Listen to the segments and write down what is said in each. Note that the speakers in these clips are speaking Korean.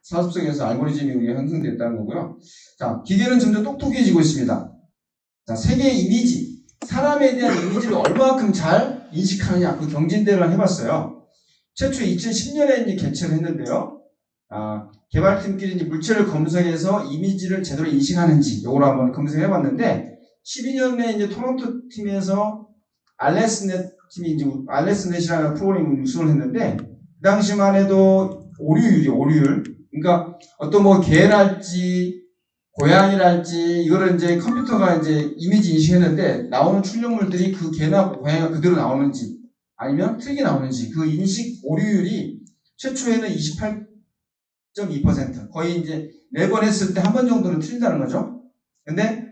사습성에서 알고리즘이 형성됐다는 거고요. 자, 기계는 점점 똑똑해지고 있습니다. 자, 세계의 이미지, 사람에 대한 이미지를 얼마만큼 잘 인식하느냐, 그 경진대를 해봤어요. 최초 2010년에 이제 개최를 했는데요. 개발팀끼리 이제 물체를 검색해서 이미지를 제대로 인식하는지, 요걸 한번 검색해 봤는데, 12년에 이제 토론토 팀에서 알레스넷 팀이 이제 알레스넷이라는 프로그램을 우승을 했는데, 그 당시만 해도 오류율. 그러니까 어떤 뭐 개랄지, 고양이랄지, 이거를 이제 컴퓨터가 이제 이미지 인식했는데, 나오는 출력물들이 그 개나 고양이가 그대로 나오는지, 아니면 틀리게 나오는지, 그 인식 오류율이 최초에는 28.2%. 거의 이제 4번 했을 때 한 번 정도는 틀린다는 거죠. 근데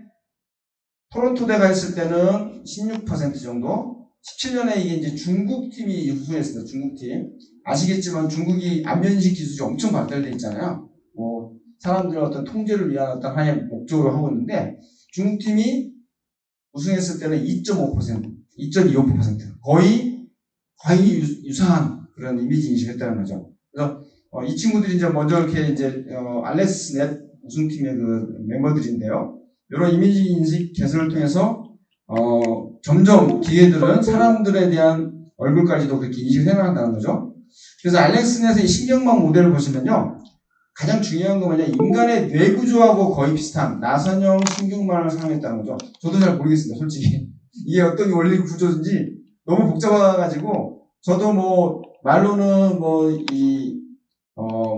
토론토대가 했을 때는 16% 정도. 17년에 이게 이제 중국 팀이 우승했습니다. 중국 팀. 아시겠지만 중국이 안면식 기술이 엄청 발달되어 있잖아요. 뭐 사람들의 어떤 통제를 위한 어떤 하나의 목적으로 하고 있는데 중국 팀이 우승했을 때는 2.5%, 2.25%. 거의 유사한 그런 이미지 인식을 했다는 거죠. 그래서 이 친구들이 이제 먼저 이렇게 이제 알레스넷 우승팀의 그 멤버들인데요. 이런 이미지 인식 개선을 통해서 점점 기계들은 사람들에 대한 얼굴까지도 그렇게 인식을 해나간다는 거죠. 그래서 알렉스넷의 신경망 모델을 보시면요. 가장 중요한 건 뭐냐, 인간의 뇌 구조하고 거의 비슷한 나선형 신경망을 사용했다는 거죠. 저도 잘 모르겠습니다, 솔직히. 이게 어떤 원리 구조인지 너무 복잡해가지고, 저도 뭐, 말로는 뭐,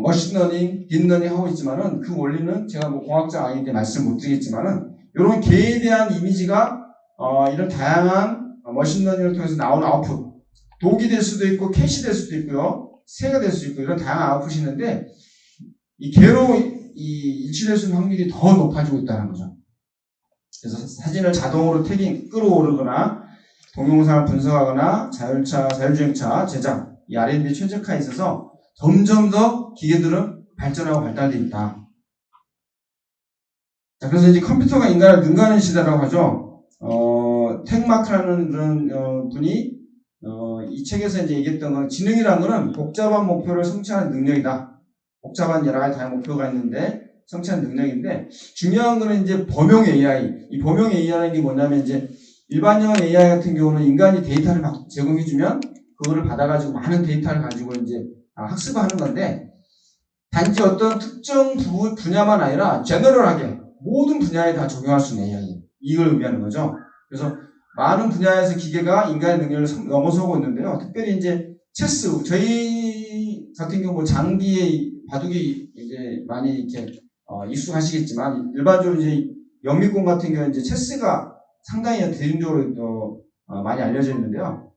머신러닝, 딥러닝 하고 있지만은, 그 원리는 제가 뭐 공학자 아닌데 말씀 못 드리겠지만은, 이런 개에 대한 이미지가, 이런 다양한 머신러닝을 통해서 나오는 아웃풋, 독이 될 수도 있고, 캣이 될 수도 있고요, 새가 될 수도 있고, 이런 다양한 아웃풋이 있는데, 이 개로 일치될 수 있는 확률이 더 높아지고 있다는 거죠. 그래서 사진을 자동으로 태깅, 끌어오르거나, 동영상을 분석하거나, 자율주행차 제작, 이 R&D 최적화에 있어서 점점 더 기계들은 발전하고 발달되어 있다. 자, 그래서 이제 컴퓨터가 인간을 능가하는 시대라고 하죠. 텍마크라는 그런 분이 이 책에서 이제 얘기했던 건 지능이라는 것은 복잡한 목표를 성취하는 능력이다. 복잡한 여러 가지 다양한 목표가 있는데 성취하는 능력인데 중요한 거는 이제 범용 AI. 이 범용 AI라는 게 뭐냐면 이제 일반형 AI 같은 경우는 인간이 데이터를 막 제공해주면 그거를 받아가지고 많은 데이터를 가지고 이제 학습하는 건데 단지 어떤 특정 분야만 아니라 제너럴하게 모든 분야에 다 적용할 수 있는 AI. 이걸 의미하는 거죠. 그래서 많은 분야에서 기계가 인간의 능력을 넘어서고 있는데요. 특별히 이제 체스, 저희 같은 경우 뭐 장기의 바둑이 이제 많이 이렇게 익숙하시겠지만 일반적으로 이제 영미권 같은 경우는 이제 체스가 상당히 대중적으로 또 많이 알려져 있는데요.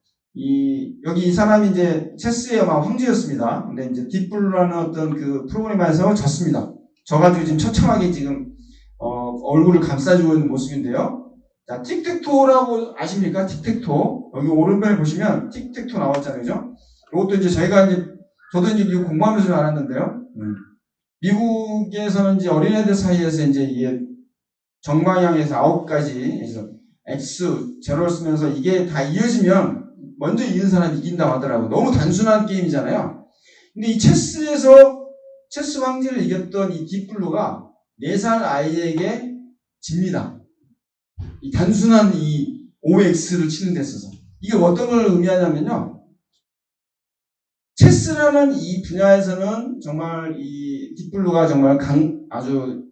여기 이 사람이 이제 체스의 아마 황제였습니다. 근데 이제 딥블루라는 어떤 그 프로그램에서 졌습니다. 져가지고 지금 처참하게 지금 얼굴을 감싸주고 있는 모습인데요. 자, 틱택토라고 아십니까? 틱택토. 여기 오른편에 보시면 틱택토 나왔잖아요. 그죠? 이것도 이제 저도 이제 미국 공부하면서 알았는데요. 미국에서는 이제 어린애들 사이에서 이제 이게 정방향에서 9가지, 그래서 X, 제로를 쓰면서 이게 다 이어지면 먼저 이긴 사람이 이긴다고 하더라고요. 너무 단순한 게임이잖아요. 근데 이 체스에서 체스 황제를 이겼던 이 딥블루가 4살 아이에게 집니다. 이 단순한 이 OX를 치는 데 있어서. 이게 어떤 걸 의미하냐면요. 체스라는 이 분야에서는 정말 이 딥블루가 정말 아주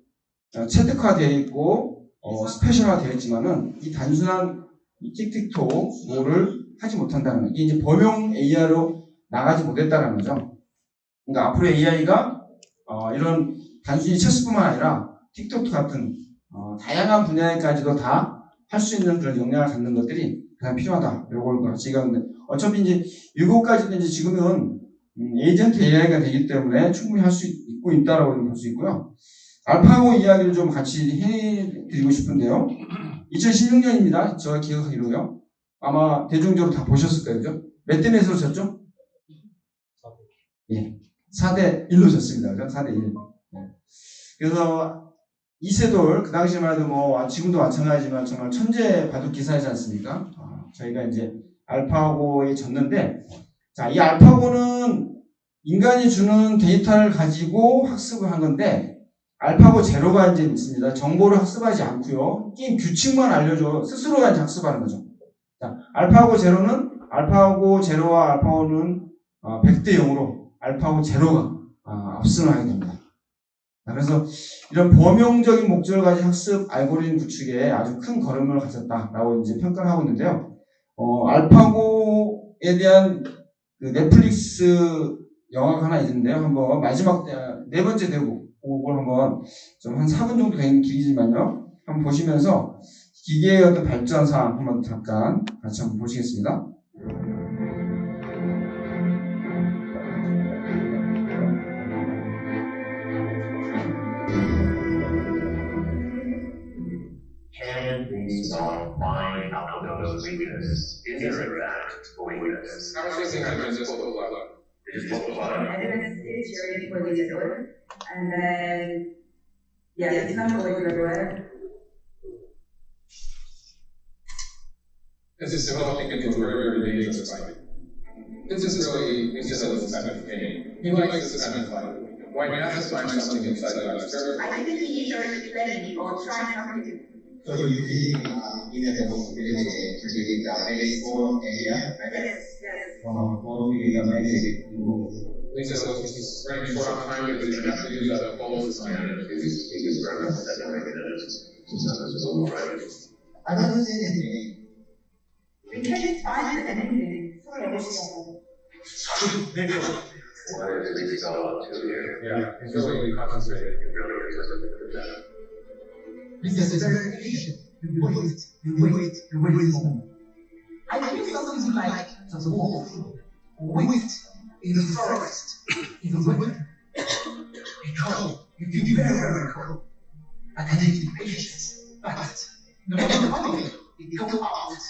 체득화되어 있고, 스페셜화 되어 있지만은 이 단순한 이 틱틱토를 하지 못한다는 거예요. 이게 이제 범용 AI로 나가지 못했다는 거죠. 그러니까 앞으로 AI가, 이런 단순히 체스뿐만 아니라 틱톡 같은, 다양한 분야에까지도 다 할 수 있는 그런 역량을 갖는 것들이 가장 필요하다. 요걸 지금 어차피 이제 7가지는 이제 지금은 에이전트 AI가 되기 때문에 충분히 할 수 있고 있다라고 볼 수 있고요. 알파고 이야기를 좀 같이 해드리고 싶은데요. 2016년입니다. 제가 기억하기로요. 아마 대중적으로 다 보셨을 거예요. 그죠? 몇 대 몇으로 졌죠? 4대. 예. 4대 1로 졌습니다. 그죠? 4대 1. 네. 그래서 이세돌, 그 당시만 해도 뭐, 지금도 마찬가지지만 정말 천재 바둑 기사이지 않습니까? 저희가 이제 알파고에 졌는데, 자, 이 알파고는 인간이 주는 데이터를 가지고 학습을 한 건데 알파고 제로가 이제 있습니다. 정보를 학습하지 않고요. 게임 규칙만 알려줘 스스로가 이제 학습하는 거죠. 자, 알파고 제로와 알파고는 100대 0으로 알파고 제로가 압승을 하게 됩니다. 그래서 이런 범용적인 목적을 가진 학습 알고리즘 구축에 아주 큰 걸음을 가졌다라고 이제 평가를 하고 있는데요. 알파고에 대한 그 넷플릭스 영화가 하나 있는데요. 한번 마지막 네 번째 대국을 한번 좀 한 4분 정도 된 길이지만요. 한번 보시면서 기계의 어떤 발전 사항 한번 잠깐 같이 한번 보시겠습니다. Can resolve find out those weaknesses. Is there a weakness? I was thinking I just pull the plug. Just pull the plug. And then it's ready for the door. And then, yeah, it's not going very well. This is developing into a very, very dangerous fight. This is really instead of this kind of game. He likes this kind of fight. Why not just find something inside the last server? I think he started planning or trying something. So you think in the possibility to dig the baseball area, right? Yes. Or we can make Lisa says he's running short on time because he's going to have to use that full design. I don't see anything. We can't find anything. Why is it resolved to here? Yeah, he's really concentrated. It really is. This is very efficient. You wait more. I feel something like the wolf, wait in the forest, in the winter. It cold, it can be very, very cold. But I need patience. But no matter what it goes out,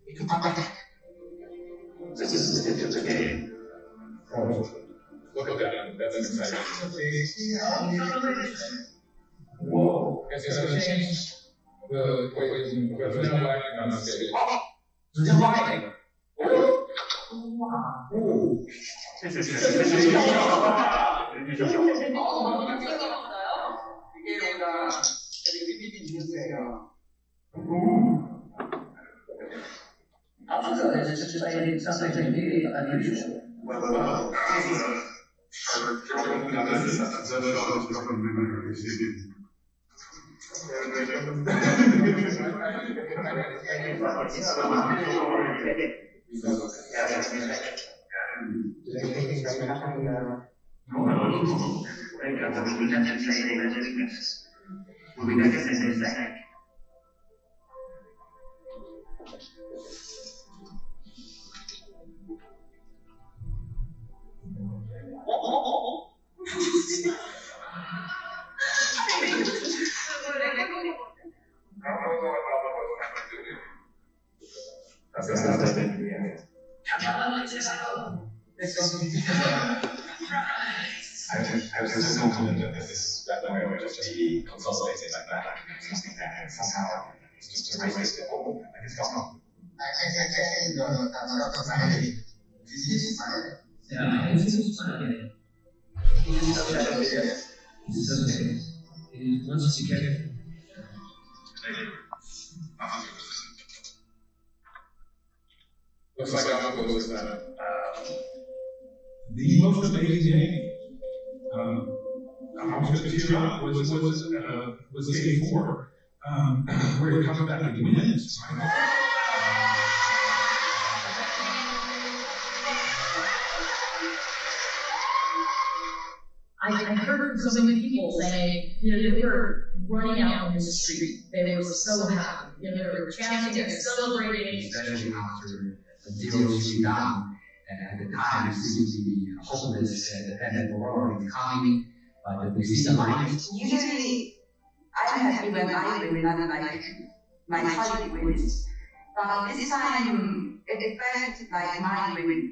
it will come back. This is the game. Look at that, that's exciting. Whoa. It's going to change the equation, there's no lag on the stage. Just why? Africa is displaying something really unusual. I was just confident that this way would just be consolidated like that, something that somehow it's just erased it all, and it's gone. I think that's my this is my Yeah, this is fine. It's okay. Once you get it. Looks like I'm going to lose that. The most amazing game. I was just tear up was game 4, where he comes back and wins. I heard so many people saying, they were running out in the street. They were so happy. They were chanting and celebrating. Especially after the DOC down, and at the time it seemed to be hopeless and the world is coming, but we see the light. Usually, I'm happy when I win, not like my colleague wins. But this time, it felt like mine win.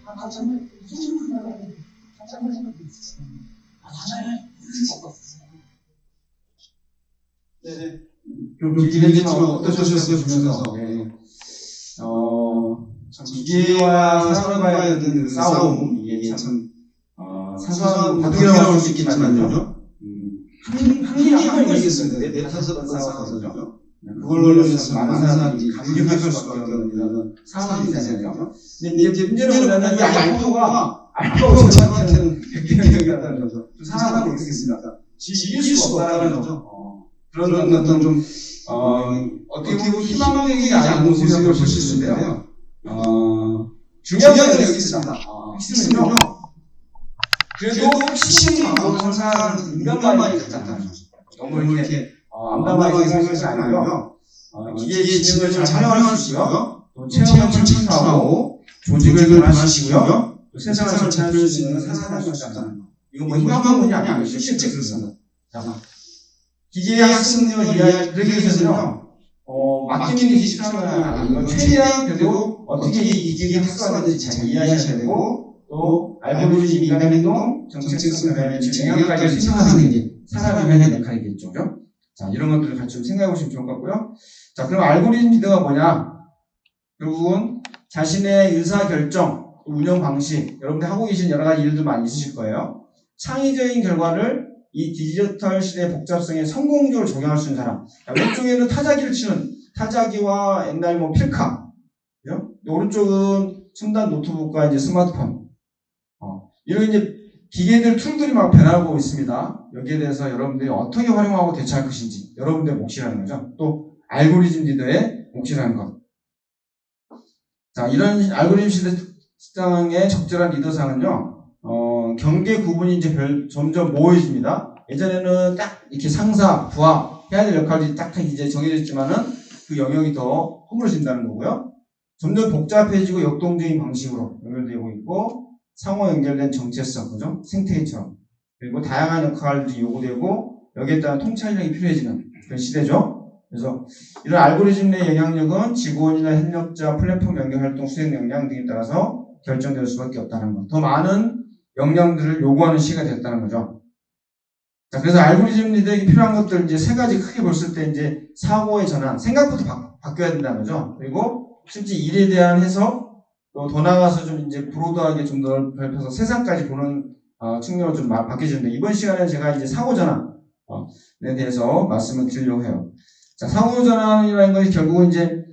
가장을 가장을 생각해 있었어요. 가장을 있었어요. 네. 좀 기대했지만 어떠셨어요? 보면서. 네. 참 기계와 사람과의 어떤 싸움, 이게 참, 사소한 바둑이라고 할 수 있겠지만요. 한 번 이겼었는데, 네타서 싸워서죠. 그걸로 인해서 많은 사람들이 감격할 수밖에 없는 이런 상황이잖아요. 근데 이제 문제는 뭐냐면 이 알파가 저한테는 백병이었다는 거죠. 사람을 어떻게 했습니까? 이길 수가 없다는 거죠. 그런 어떤 좀, 어떻게 보면 희망적이지 않은 모습을 보실 수 있는데요. 중요한 건 여기 있습니다. 핵심은요. 그래도 핵심하고 항상 인간만이 같다는 거죠. 너무 이렇게 암담하게 생각하지 않고요. 기계의 지능을 잘 활용할 수 있고요. 또 체험을 창출하고 조직을 변화시키고요. 또 세상을 찾을 수 있는 사상을 갖다는 거. 이거 뭐 희망만이 아니고 실제 그렇습니다. 기계의 학습력을 이해하기 위해서는요. 맡기는 게 쉽지 않아요. 최대한 그래도 어떻게 이 기계가 학습하는지 잘 이해하셔야 되고 또 알고리즘, 인간 행동, 정체성 변화의 영향까지 생각하는 게 사람이 해야 될 역할이겠죠. 자, 이런 것들을 같이 좀 생각해 보시면 좋을 것 같고요. 자, 그럼 알고리즘 리더가 뭐냐? 결국은 자신의 의사결정, 운영 방식, 여러분들 하고 계신 여러 가지 일들 많이 있으실 거예요. 창의적인 결과를 이 디지털 시대의 복잡성에 성공적으로 적용할 수 있는 사람. 자, 왼쪽에는 타자기를 치는 타자기와 옛날 뭐 필카. 그죠? 오른쪽은 첨단 노트북과 이제 스마트폰. 이런 이제 기계들, 툴들이 막 변하고 있습니다. 여기에 대해서 여러분들이 어떻게 활용하고 대처할 것인지 여러분들의 몫이라는 거죠. 또 알고리즘 리더의 몫이라는 것. 자, 이런 알고리즘 시장의 적절한 리더상은요. 경계 구분이 이제 점점 모호해집니다. 예전에는 딱 이렇게 상사, 부하 해야 될 역할이 딱 이제 정해졌지만은 그 영역이 더 허물어진다는 거고요. 점점 복잡해지고 역동적인 방식으로 연결되고 있고 상호 연결된 정체성, 그죠? 생태계처럼. 그리고 다양한 역할들이 요구되고 여기에 따른 통찰력이 필요해지는 그런 시대죠. 그래서 이런 알고리즘의 영향력은 직원이나 협력자, 플랫폼 연결활동 수행 역량 등에 따라서 결정될 수밖에 없다는 것. 더 많은 역량들을 요구하는 시기가 됐다는 거죠. 자, 그래서 알고리즘 리더에게 필요한 것들 이제 세 가지 크게 봤을 때 이제 사고의 전환, 생각부터 바뀌어야 된다는 거죠. 그리고 실제 일에 대한 해석, 또 더 나아가서 좀 이제 브로드하게 좀 더 넓혀서 세상까지 보는 측면으로 좀 바뀌어지는데 이번 시간에 제가 이제 사고 전환에 대해서 말씀을 드리려고 해요. 자, 사고 전환이라는 것이 결국은 이제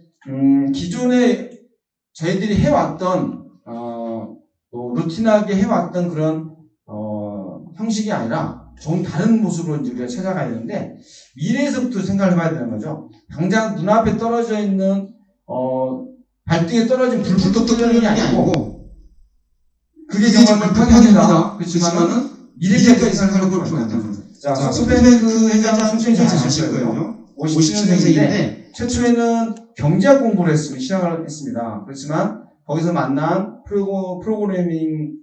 기존에 저희들이 해왔던 또 루틴하게 해왔던 그런 형식이 아니라 좀 다른 모습으로 이제 우리가 찾아가야 되는데 미래에서부터 생각을 해봐야 되는 거죠. 당장 눈앞에 떨어져 있는 발등에 떨어진 불부터 떨어지는 게 아니고 그게 정말 급하게입니다. 그렇지만은 미래까지 생각을 해볼 필요가 있다는 거죠. 자, 소프트뱅크 회장은 천천히 잘 아실 거예요. 57년생인데 최초에는 경제학 공부를 시작을 했습니다. 그렇지만 거기서 만난 프로그래밍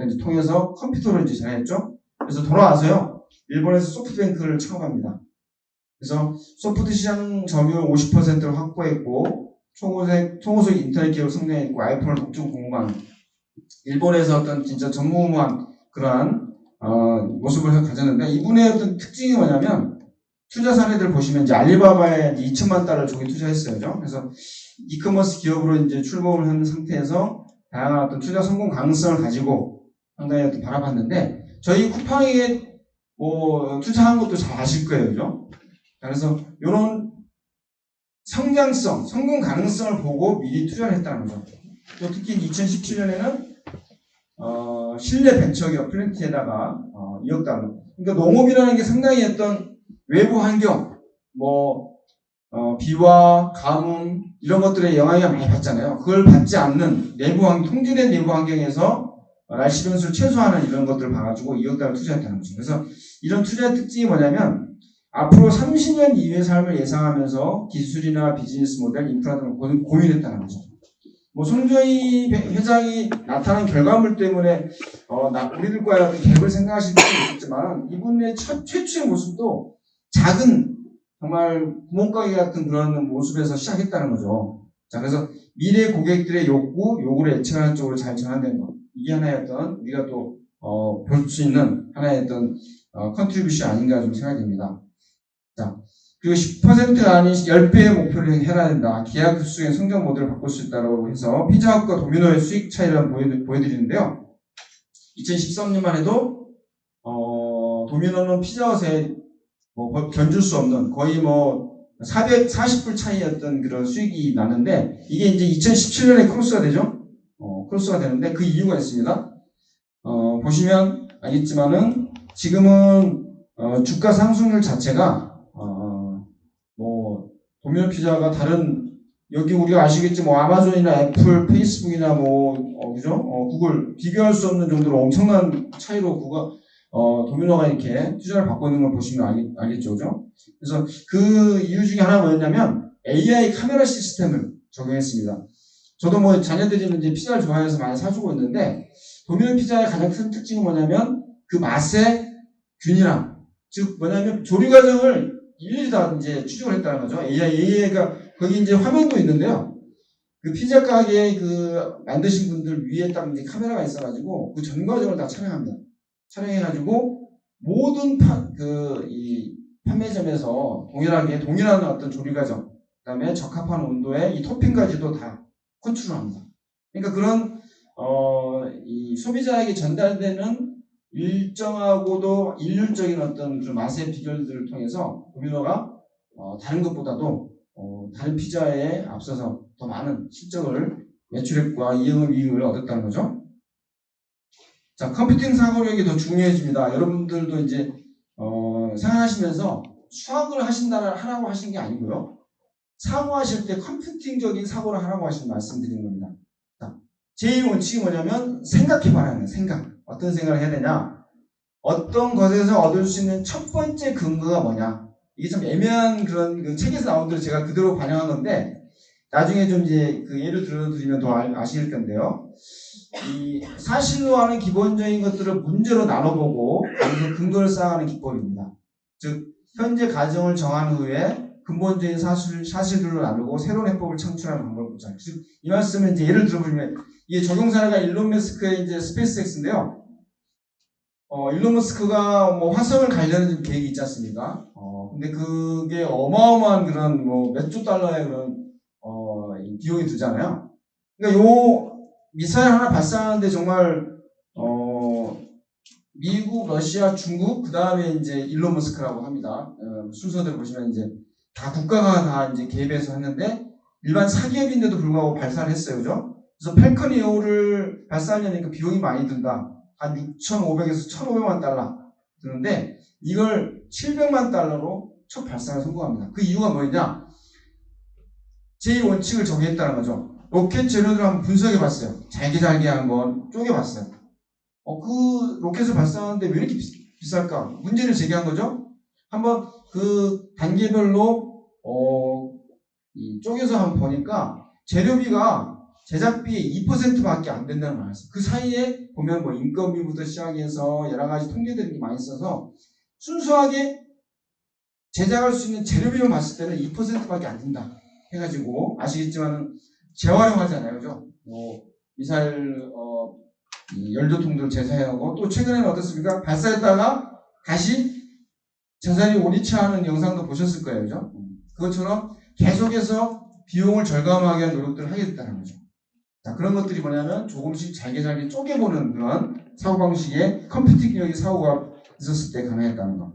이제 통해서 컴퓨터를 이제 잘했죠. 그래서 돌아와서요 일본에서 소프트뱅크를 창업합니다. 그래서 소프트 시장 점유율 50%를 확보했고 초고속 인터넷 기업을 성장했고 아이폰을 독점 공급한 일본에서 어떤 진짜 전무후무한 그러한 모습을 가졌는데 이분의 어떤 특징이 뭐냐면 투자 사례들 보시면 이제 알리바바에 2천만 달러를 조기 투자했어요. 그래서 이커머스 기업으로 이제 출범을 한 상태에서 다양한 어떤 투자 성공 가능성을 가지고 상당히 어떤 바라봤는데 저희 쿠팡에 뭐 투자한 것도 잘 아실 거예요, 그죠? 그래서 이런 성장성, 성공 가능성을 보고 미리 투자를 했다는 거죠. 또 특히 2017년에는 실내 벤처기업 플랜티에다가 2억 달러. 그러니까 농업이라는 게 상당히 어떤 외부 환경, 비와 가뭄 이런 것들의 영향을 많이 받잖아요. 그걸 받지 않는 내부 환경, 통제된 내부 환경에서 날씨 변수를 최소화하는 이런 것들을 봐가지고 2억 달러 투자했다는 거죠. 그래서 이런 투자의 특징이 뭐냐면 앞으로 30년 이후의 삶을 예상하면서 기술이나 비즈니스 모델, 인프라 등을 고민했다는 거죠. 손정희 회장이 나타난 결과물 때문에 우리들과 계획을 생각하실 수도 있겠지만 이분의 최초의 모습도 작은 정말 구멍가게 같은 그런 모습에서 시작했다는 거죠. 자, 그래서 미래 고객들의 요구를 예측하는 쪽으로 잘 전환된 것. 이게 하나의 어떤, 우리가 또, 볼 수 있는 하나의 어떤, 컨트리뷰션 아닌가 좀 생각이 듭니다. 자, 그리고 10%가 아닌 10배의 목표를 해야 된다. 계약 급수의 성장 모델을 바꿀 수 있다고 해서 피자헛과 도미노의 수익 차이를 보여드리는데요. 2013년만 해도, 도미노는 피자헛에 견줄 수 없는 거의 440불 차이였던 그런 수익이 나는데, 이게 이제 2017년에 크로스가 되죠? 크로스가 되는데 그 이유가 있습니다. 보시면 알겠지만은 지금은 주가 상승률 자체가 도미노 피자가 다른 여기 우리가 아시겠지 아마존이나 애플, 페이스북이나 그죠? 구글 비교할 수 없는 정도로 엄청난 차이로 도미노가 이렇게 투자를 받고 있는 걸 보시면 알겠죠, 그죠? 그래서 그 이유 중에 하나가 뭐였냐면 AI 카메라 시스템을 적용했습니다. 저도 자녀들이 이제 피자를 좋아해서 많이 사주고 있는데 도미노 피자의 가장 큰 특징은 뭐냐면 그 맛의 균일함, 즉 뭐냐면 조리 과정을 일일이 다 이제 추적을 했다는 거죠. AI가 거기 이제 화면도 있는데요. 그 피자 가게 만드신 분들 위에 딱 이제 카메라가 있어가지고 그 전 과정을 다 촬영합니다. 촬영해가지고 모든 이 판매점에서 동일한 어떤 조리 과정, 그다음에 적합한 온도에 이 토핑까지도 다 컨트롤합니다. 그러니까 그런 이 소비자에게 전달되는 일정하고도 일률적인 어떤 그 맛의 비결들을 통해서 도미노가 다른 것보다도 다른 피자에 앞서서 더 많은 실적을 매출액과 이익을 얻었다는 거죠. 자, 컴퓨팅 사고력이 더 중요해집니다. 여러분들도 이제 생활하시면서 수학을 하라고 하신 게 아니고요. 사고하실 때 컴퓨팅적인 사고를 하라고 하신 말씀드린 겁니다. 자, 제1 원칙이 뭐냐면 생각해봐라는 생각. 어떤 생각을 해야 되냐? 어떤 것에서 얻을 수 있는 첫 번째 근거가 뭐냐? 이게 좀 애매한 그런 책에서 나온 대로 제가 그대로 반영한 건데 나중에 좀 이제 예를 들어드리면 더 아실 건데요. 이 사실로 하는 기본적인 것들을 문제로 나눠보고 거기서 근거를 쌓아가는 기법입니다. 즉 현재 가정을 정한 후에 근본적인 사실들로 나누고 새로운 해법을 창출하는 방법을 보자. 즉 이 말씀은 이제 예를 들어보면 이게 적용 사례가 일론 머스크의 이제 스페이스X인데요. 일론 머스크가 화성을 가려는 계획이 있지 않습니까? 근데 그게 어마어마한 그런 몇 조 달러의 그런 비용이 들잖아요. 그러니까 요 미사일 하나 발사하는데 정말 미국, 러시아, 중국, 그 다음에 이제 일론 머스크라고 합니다. 순서대로 보시면 이제 다 국가가 다 이제 개입해서 했는데 일반 사기업인데도 불구하고 발사를 했어요, 그죠? 그래서 펠컨 2호를 발사하려니까 비용이 많이 든다. 한 6,500에서 1,500만 달러 드는데 이걸 700만 달러로 첫 발사를 성공합니다. 그 이유가 뭐냐? 제1 원칙을 적용했다는 거죠. 로켓 재료들을 한번 분석해 봤어요. 잘게 한번 쪼개봤어요. 그 로켓을 발사하는데 왜 이렇게 비쌀까? 문제를 제기한 거죠. 한번 그 단계별로 쪼개서 한번 보니까 재료비가 제작비의 2%밖에 안 된다는 말이었어요. 그 사이에 보면 인건비부터 시작해서 여러 가지 통계들이 많이 있어서 순수하게 제작할 수 있는 재료비만 봤을 때는 2%밖에 안 된다. 해가지고 아시겠지만 재활용하잖아요, 그죠? 미사일 연료통들 재사용하고 또 최근에는 어떻습니까? 발사했다가 다시 자산이 오리치하는 영상도 보셨을 거예요, 그죠? 그것처럼 계속해서 비용을 절감하게 하는 노력들을 하게 됐다는 거죠. 자, 그런 것들이 뭐냐면 조금씩 잘게 쪼개보는 그런 사고방식의 컴퓨팅적인 사고가 있었을 때 가능했다는 거.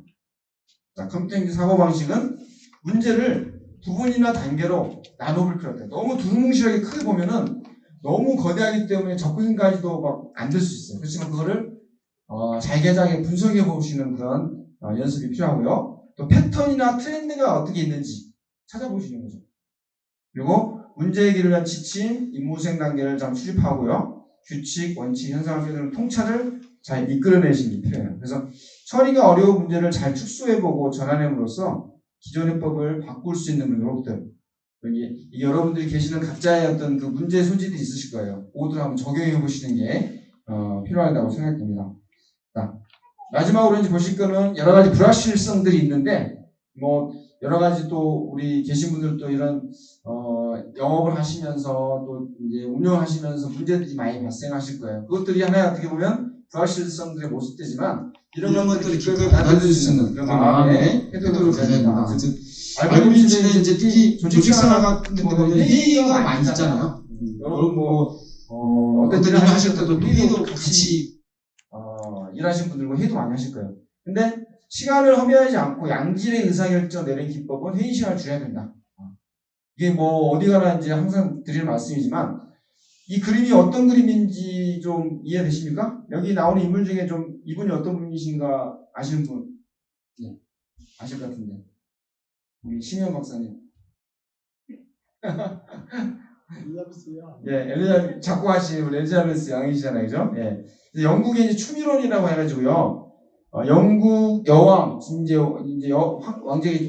자, 컴퓨팅적 사고방식은 문제를 부분이나 단계로 나눠볼 필요가 있다. 너무 두루뭉실하게 크게 보면은 너무 거대하기 때문에 접근까지도 막 안 될 수 있어요. 그렇지만 그거를 잘게 분석해 보시는 그런 연습이 필요하고요. 또 패턴이나 트렌드가 어떻게 있는지 찾아보시는 거죠. 그리고 문제 해결을 위한 지침, 임무 수행 단계를 잘 수립하고요. 규칙, 원칙, 현상을 빼는 통찰을 잘 이끌어내시는 게 필요해요. 그래서 처리가 어려운 문제를 잘 축소해보고 전환함으로써 기존 해법을 바꿀 수 있는 노력들. 여기 여러분들이 계시는 각자의 어떤 그 문제 소지들이 있으실 거예요. 그것들을 한번 적용해 보시는 게 필요하다고 생각됩니다. 자, 마지막으로 이제 보실 거는 여러 가지 불확실성들이 있는데 여러 가지 또 우리 계신 분들도 이런 영업을 하시면서 또 이제 운영하시면서 문제들이 많이 발생하실 거예요. 그것들이 하나의 어떻게 보면 불확실성들의 모습이지만 이런 것들을 기꺼이 받아들일 수 있는 그런 마음의 태도를 가져야 된다. 알고 보면 이제 특히 조직생활 같은 데 보면 회의가 많이 있잖아요. 여러분 어떤 일을 하실 때도 회의도 같이 일하신 분들과 회의도 많이 하실 거예요. 근데 시간을 허비하지 않고 양질의 의사결정 내리는 기법은 회의 시간을 줄여야 된다. 이게 뭐 어디 가나 이제 항상 드리는 말씀이지만 이 그림이 어떤 그림인지 좀 이해되십니까? 여기 나오는 인물 중에 좀 이분이 어떤 분이신가 아시는 분? 네. 아실 것 같은데. 우리 심현 박사님. 엘리자베스요. 예, 엘리자베스, 자꾸 하시는 우리 엘리자베스 양이시잖아요. 그죠? 예. 영국의 이제 추미론이라고 해가지고요. 영국 여왕, 이제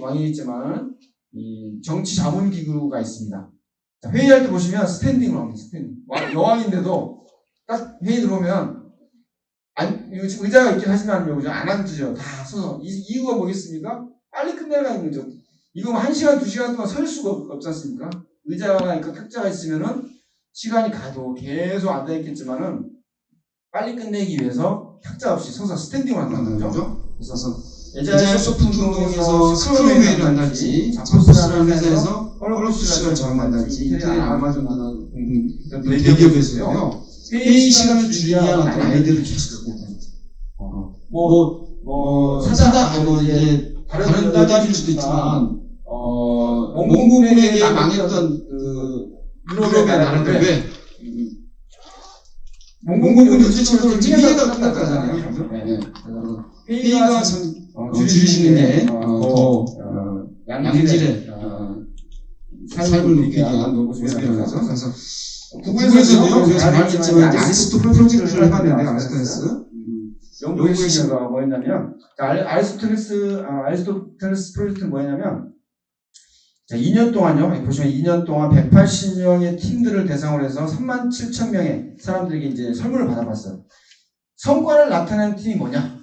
왕이겠지만, 이 정치 자문 기구가 있습니다. 자, 회의할 때 보시면 스탠딩으로 합니다. 스탠딩. 여왕인데도 딱 회의 들어오면, 의자가 있긴 하지만 안 앉으죠. 다 서서. 이유가 뭐겠습니까? 빨리 끝내라는 거죠. 이거 1시간, 2시간 동안 설 수가 없지 않습니까? 의자가, 있고 탁자가 있으면은 시간이 가도 계속 앉아있겠지만은 빨리 끝내기 위해서 탁자 없이 서서 스탠딩을 한다는 거죠. 그래서 예전에 소프트운동에서 스크럼웨이를 한다든지, 자포스라는 회사에서 헐로쿠스를 적용한다든지, 인텔이나 아마존이나 대기업에서요, 회의 시간을 줄이야 하는 아이디어를 계속 갖고 있다. 이제 다른 의견일 수도 있지만, 몽고군에게 망했던 유럽의 나라인데 왜 몽고군이 전체적으로 회의가 끝났다잖아요. 회의가 줄이시는 게 더 양질의 삶을 누리기 위한 모습이라고 해서 그래서 구글에서도요, 제가 잘 알겠지만 아리스토 프로젝트를 해봤는데 아리스토텔레스 영국의 시가 뭐였냐면 아리스토텔레스 프로젝트는 뭐였냐면 자, 2년 동안요, 보시면 2년 동안 180명의 팀들을 대상으로 해서 37,000명의 사람들에게 이제 설문을 받아봤어요. 성과를 나타내는 팀이 뭐냐?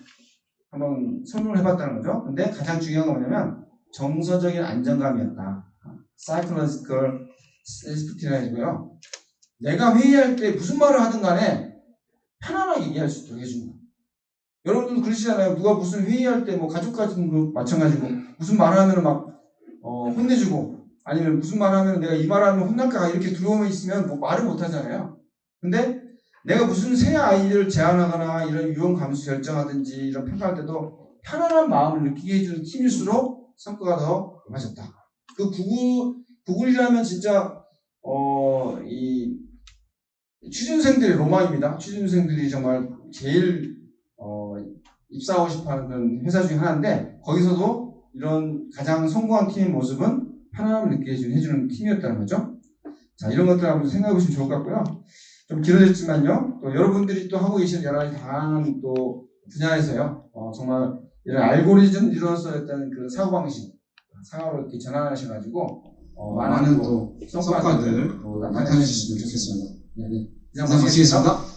한번 설문을 해봤다는 거죠. 근데 가장 중요한 건 뭐냐면 정서적인 안정감이었다. Psychological safety라 해주고요. 내가 회의할 때 무슨 말을 하든 간에 편안하게 얘기할 수 있도록 해줍니다. 여러분들도 그러시잖아요. 누가 무슨 회의할 때 뭐 가족까지도 마찬가지고 무슨 말을 하면 막 혼내주고 아니면 무슨 말을 하면 내가 이 말하면 혼날까 이렇게 두려움이 있으면 뭐 말을 못 하잖아요. 근데 내가 무슨 새 아이디어를 제안하거나 이런 유형 감수 결정하든지 이런 평가할 때도 편안한 마음을 느끼게 해주는 팀일수록 성과가 더 맞았다. 그 구글이라면 진짜 이 취준생들의 로망입니다. 취준생들이 정말 제일 입사하고 싶어하는 그런 회사 중에 하나인데 거기서도 이런 가장 성공한 팀의 모습은 편안함을 느끼게 해주는 팀이었다는 거죠. 자, 이런 것들 한번 생각해 보시면 좋을 것 같고요. 좀 길어졌지만요. 또 여러분들이 또 하고 계신 여러 가지 다양한 또 분야에서요. 정말 이런 알고리즘으로서 어떤 그 사고방식, 상하로 이렇게 전환하셔가지고 많은 또 성과들 나타내주시면 좋겠습니다. 네. 이상 마치겠습니다.